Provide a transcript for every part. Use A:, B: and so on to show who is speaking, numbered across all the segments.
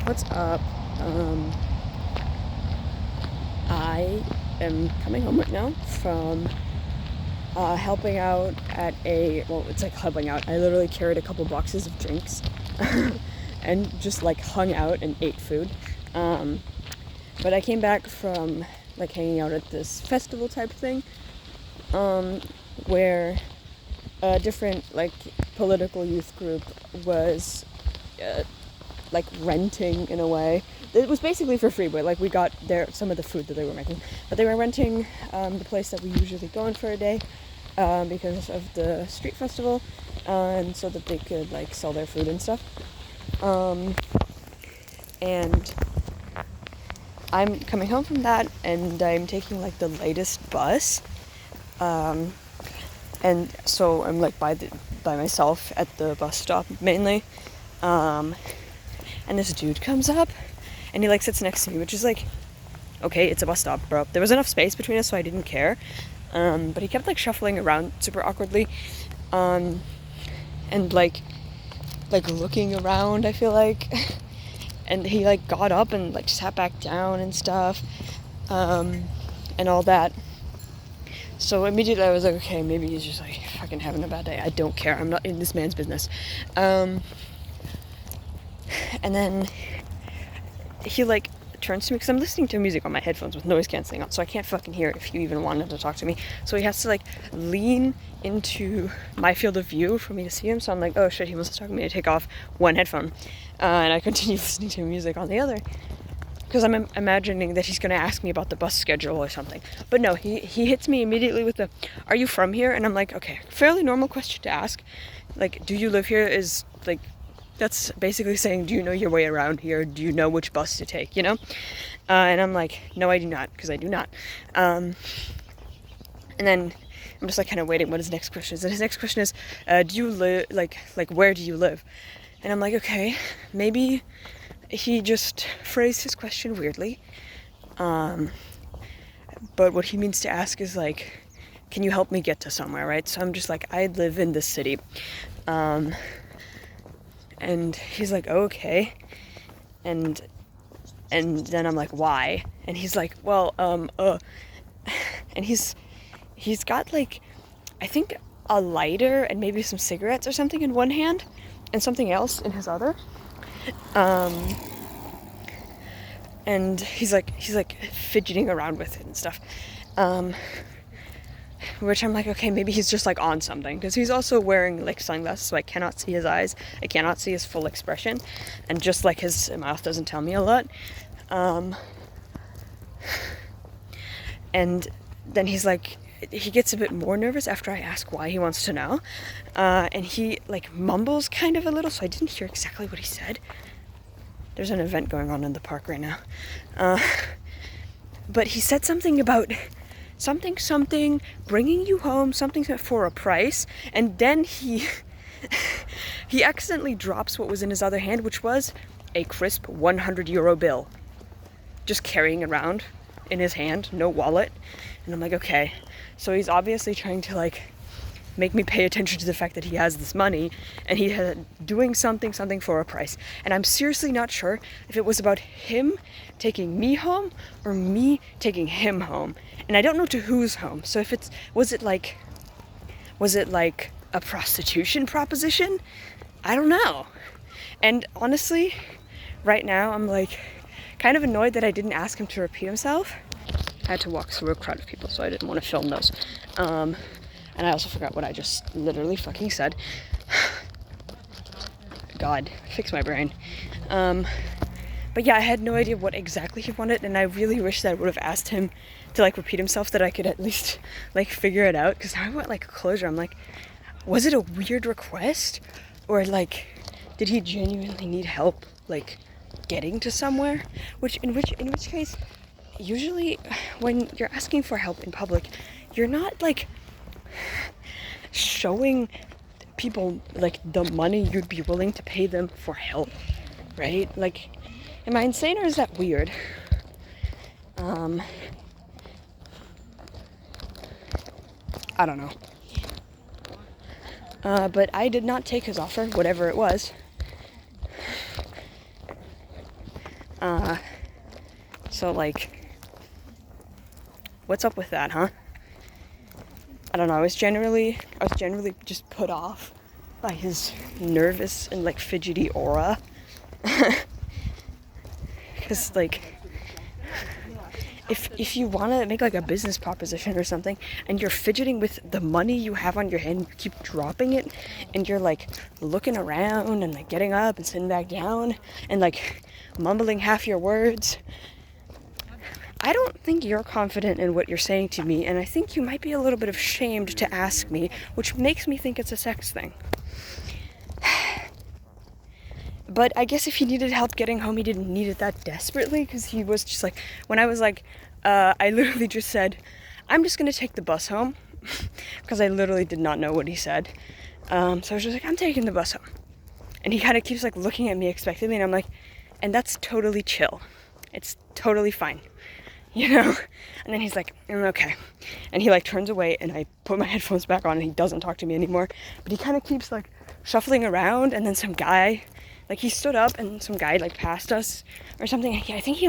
A: What's up? Um, I am coming home right now from helping out at it's like helping out. I literally carried a couple boxes of drinks and just like hung out and ate food. Um, but I came back from like hanging out at this festival type thing where a different like political youth group was like renting in a way. It was basically for free, but like we got there some of the food that they were making. But they were renting the place that we usually go in for a day because of the street festival, and so that they could like sell their food and stuff. And I'm coming home from that, and I'm taking like the latest bus. And so I'm like by myself at the bus stop mainly. And this dude comes up and he like sits next to me, which is like, okay, it's a bus stop, bro. There was enough space between us, so I didn't care. But he kept like shuffling around super awkwardly, and like looking around, I feel like. And he like got up and like sat back down and stuff, and all that. So immediately I was like, okay, maybe he's just like fucking having a bad day. I don't care. I'm not in this man's business. And then he like turns to me because I'm listening to music on my headphones with noise canceling on, so I can't fucking hear it if you even wanted to talk to me. So he has to like lean into my field of view for me to see him. So I'm like, oh shit, he wants to talk to me. I take off one headphone, and I continue listening to music on the other, because I'm imagining that he's going to ask me about the bus schedule or something. But no, he hits me immediately with the, are you from here? And I'm like, okay, fairly normal question to ask. Like, do you live here is like, that's basically saying, do you know your way around here? Do you know which bus to take, you know? And I'm like, no, I do not, because I do not. And then I'm just like kind of waiting what his next question is. And his next question is, do you live, like where do you live? And I'm like, okay, maybe he just phrased his question weirdly. But what he means to ask is like, can you help me get to somewhere, right? So I'm just like, I live in this city. And he's like, oh, okay. And then I'm like, why? And he's like, well, and he's got like, I think a lighter and maybe some cigarettes or something in one hand and something else in his other. And he's like fidgeting around with it and stuff. Which I'm like, okay, maybe he's just like on something, because he's also wearing like sunglasses, so I cannot see his eyes, I cannot see his full expression, and just like his mouth doesn't tell me a lot. And then he's like, he gets a bit more nervous after I ask why he wants to know, and he like mumbles kind of a little, so I didn't hear exactly what he said. There's an event going on in the park right now, but he said something about something bringing you home, something for a price, and then he accidentally drops what was in his other hand, which was a crisp 100 euro bill, just carrying around in his hand, no wallet. And I'm like, okay, so he's obviously trying to like make me pay attention to the fact that he has this money, and he's doing something for a price. And I'm seriously not sure if it was about him taking me home or me taking him home. And I don't know to whose home. So if was it like a prostitution proposition? I don't know. And honestly, right now I'm like kind of annoyed that I didn't ask him to repeat himself. I had to walk through a crowd of people, so I didn't want to film those. And I also forgot what I just literally fucking said. God, fix my brain. But yeah, I had no idea what exactly he wanted, and I really wish that I would have asked him to like repeat himself, that I could at least like figure it out, because I want like closure. I'm like, was it a weird request, or like did he genuinely need help like getting to somewhere? In which case, usually when you're asking for help in public, you're not like showing people like the money you'd be willing to pay them for help, right? Like, am I insane, or is that weird? I don't know. But I did not take his offer, whatever it was. So like, what's up with that, huh? I don't know. I was generally just put off by his nervous and like fidgety aura. Because like, if you want to make like a business proposition or something, and you're fidgeting with the money you have on your hand, you keep dropping it, and you're like looking around and like getting up and sitting back down and like mumbling half your words, I don't think you're confident in what you're saying to me, and I think you might be a little bit ashamed to ask me, which makes me think it's a sex thing. But I guess if he needed help getting home, he didn't need it that desperately, because he was just like, when I was like, I literally just said, I'm just gonna take the bus home, because I literally did not know what he said. So I was just like, I'm taking the bus home. And he kind of keeps like looking at me expectantly, and I'm like, and that's totally chill. It's totally fine. You know? And then he's like, okay. And he like turns away, and I put my headphones back on, and he doesn't talk to me anymore. But he kind of keeps like shuffling around, and then some guy, like he stood up, and some guy like passed us or something. I think he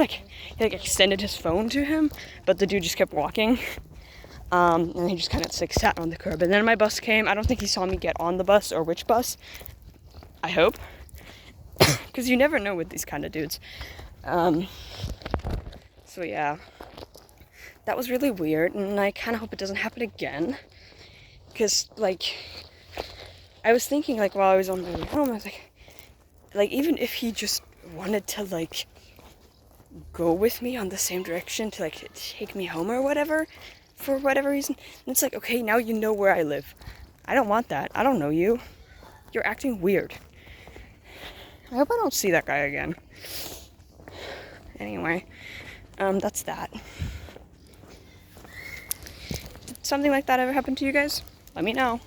A: extended his phone to him, but the dude just kept walking. And he just kind of like sat on the curb. And then my bus came. I don't think he saw me get on the bus or which bus. I hope. Because you never know with these kind of dudes. So yeah, that was really weird, and I kind of hope it doesn't happen again, because, like, I was thinking, like, while I was on my way home, I was like, even if he just wanted to, like, go with me on the same direction to, like, take me home or whatever, for whatever reason, it's like, okay, now you know where I live. I don't want that. I don't know you. You're acting weird. I hope I don't see that guy again. Anyway, that's that. Did something like that ever happen to you guys? Let me know.